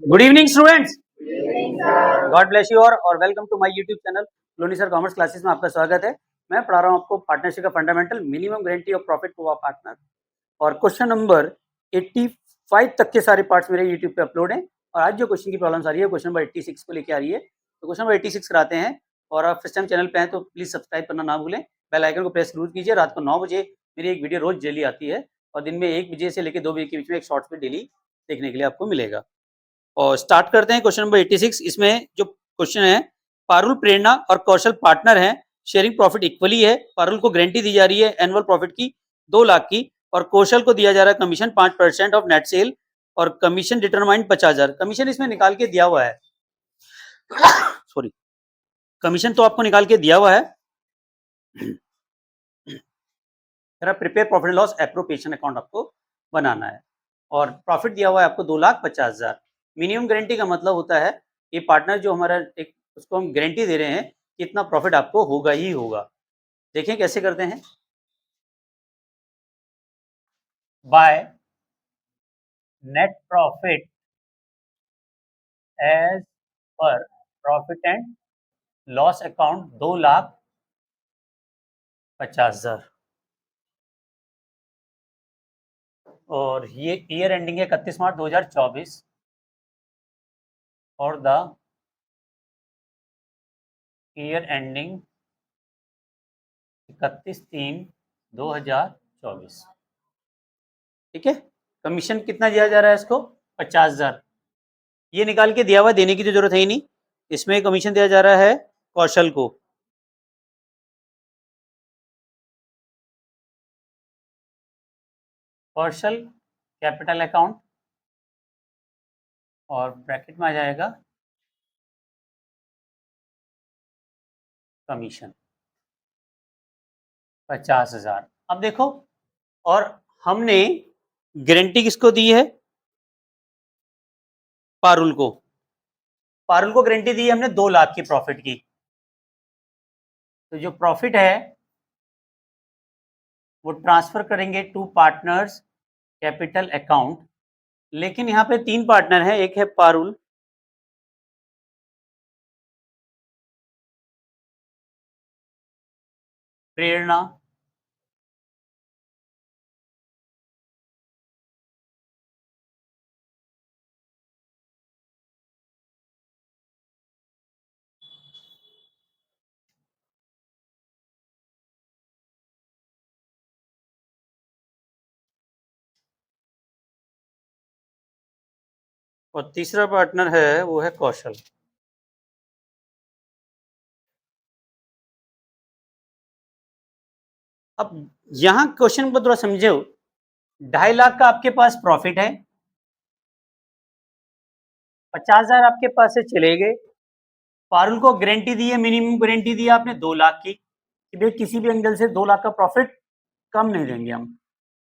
Good evening students, god bless you और welcome to my YouTube channel Loni sir commerce classes में आपका स्वागत है। मैं पढ़ा रहा हूँ आपको पार्टनरशिप का fundamental, minimum guarantee of profit to a partner और क्वेश्चन नंबर 85 तक के सारे पार्ट्स मेरे यूट्यूब पे अपलोड हैं। और आज जो क्वेश्चन की प्रॉब्लम आ रही है क्वेश्चन नंबर 86 को लेके आ रही है। तो क्वेश्चन नंबर 86 कराते हैं और आप फर्स्ट टाइम चैनल पे हैं तो प्लीज सब्सक्राइब करना ना भूलें, बेल आइकन को प्रेस जरूर कीजिए। रात को 9 बजे मेरी एक वीडियो रोज डेली आती है और दिन में 1 बजे से लेकर 2 बजे के बीच में एक शॉर्ट्स पे डेली देखने के लिए आपको मिलेगा। और स्टार्ट करते हैं क्वेश्चन नंबर 86। इसमें जो क्वेश्चन है, पारुल, प्रेरणा और कौशल पार्टनर हैं, शेयरिंग प्रॉफिट इक्वली है। पारुल को गारंटी दी जा रही है एनुअल प्रॉफिट की 2 लाख की और कौशल को दिया जा रहा है कमीशन 5% ऑफ नेट सेल और कमीशन डिटरमाइंड 50,000। कमीशन इसमें निकाल के दिया हुआ है सॉरी, कमीशन तो आपको निकाल के दिया हुआ है। Prepare profit loss appropriation account आपको बनाना है और प्रॉफिट दिया हुआ है आपको 2,50,000। मिनिमम गारंटी का मतलब होता है कि पार्टनर जो हमारा एक उसको हम गारंटी दे रहे हैं कि इतना प्रॉफिट आपको होगा ही होगा। देखें कैसे करते हैं। By net profit as per profit and loss account 2,50,000 और ये ईयर एंडिंग है 31 मार्च 2024 और द ईयर एंडिंग 31/3/2024। ठीक है। कमीशन कितना दिया जा रहा है इसको? 50,000। ये निकाल के दिया हुआ, देने की तो जरूरत है ही नहीं। इसमें कमीशन दिया जा रहा है कौशल को। कौशल कैपिटल अकाउंट और ब्रैकेट में आ जाएगा कमीशन 50,000। अब देखो, और हमने गारंटी किसको दी है? पारुल को। पारुल को गारंटी दी है हमने 2 लाख की प्रॉफिट की। तो जो प्रॉफिट है वो ट्रांसफर करेंगे टू पार्टनर्स कैपिटल अकाउंट। लेकिन यहाँ पे 3 पार्टनर हैं, एक है पारुल, प्रेरणा और तीसरा पार्टनर है वो है कौशल। अब यहां क्वेश्चन को थोड़ा समझो। 2.5 लाख का आपके पास प्रॉफिट है, 50,000 आपके पास से चले गए। पारुल को गारंटी दी है, मिनिमम गारंटी दी है आपने 2 लाख की कि भाई किसी भी एंगल से 2 लाख का प्रॉफिट कम नहीं देंगे हम।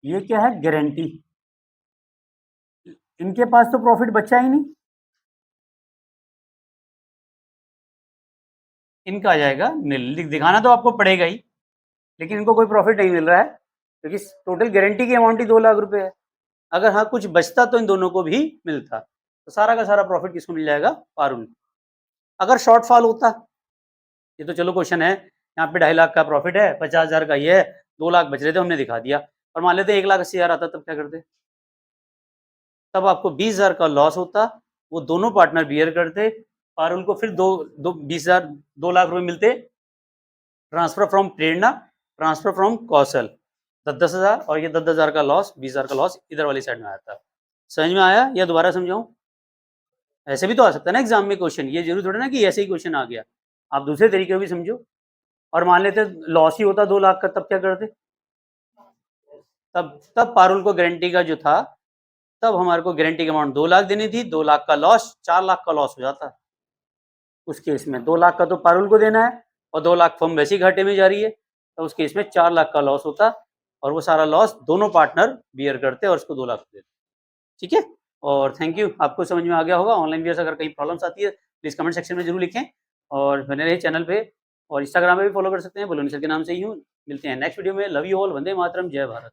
ये क्या है? गारंटी। इनके पास तो प्रॉफिट बचा ही नहीं, इनका आ जाएगा नील। दिखाना तो आपको पड़ेगा ही, लेकिन इनको कोई प्रॉफिट नहीं मिल रहा है क्योंकि टोटल गारंटी की अमाउंट ही 2 लाख रुपए है। अगर हाँ कुछ बचता तो इन दोनों को भी मिलता, तो सारा का सारा प्रॉफिट किसको मिल जाएगा? पारुल। अगर शॉर्टफॉल होता, ये तो चलो क्वेश्चन है, यहाँ पे 2.5 लाख का प्रॉफिट है, 50,000 का ये है, 2 लाख बच रहे थे, हमने दिखा दिया। और मान लेते 1,80,000 आता, तब क्या करते? तब आपको 20,000 का लॉस होता, वो दोनों पार्टनर बियर करते। पारुल को फिर 20,000 2 लाख रुपए मिलते, transfer from Prerna, transfer from Kaushal, 10,000 और ये 10,000 का लॉस, 20,000 का लॉस इधर वाली साइड में आया था। समझ में आया या दोबारा समझाऊं? ऐसे भी तो आ सकता है ना एग्जाम में क्वेश्चन, ये जरूर थोड़ा ना कि ऐसे ही क्वेश्चन आ गया। आप दूसरे तरीके भी समझो। और मान लेते लॉस ही होता 2 लाख का, तब क्या करते? तब पारुल को गारंटी का जो था, तब हमारे को गारंटी की अमाउंट 2 लाख देनी थी। 2 लाख का लॉस, 4 लाख का लॉस हो जाता। उस केस में 2 लाख का तो पारुल को देना है और 2 लाख फर्म वैसे ही घाटे में जा रही है, तो उस केस में 4 लाख का लॉस होता और वो सारा लॉस दोनों पार्टनर बियर करते और उसको 2 लाख देते। ठीक है। और थैंक यू, आपको समझ में आ गया होगा। ऑनलाइन व्यर्स अगर कहीं प्रॉब्लम्स आती है प्लीज कमेंट सेक्शन में जरूर लिखें और बने रहे चैनल पे। और इंस्टाग्राम पे भी फॉलो कर सकते हैं, बोलोनी सर के नाम से ही हूँ। मिलते हैं नेक्स्ट वीडियो में। Love you all, Vande Mataram, जय भारत।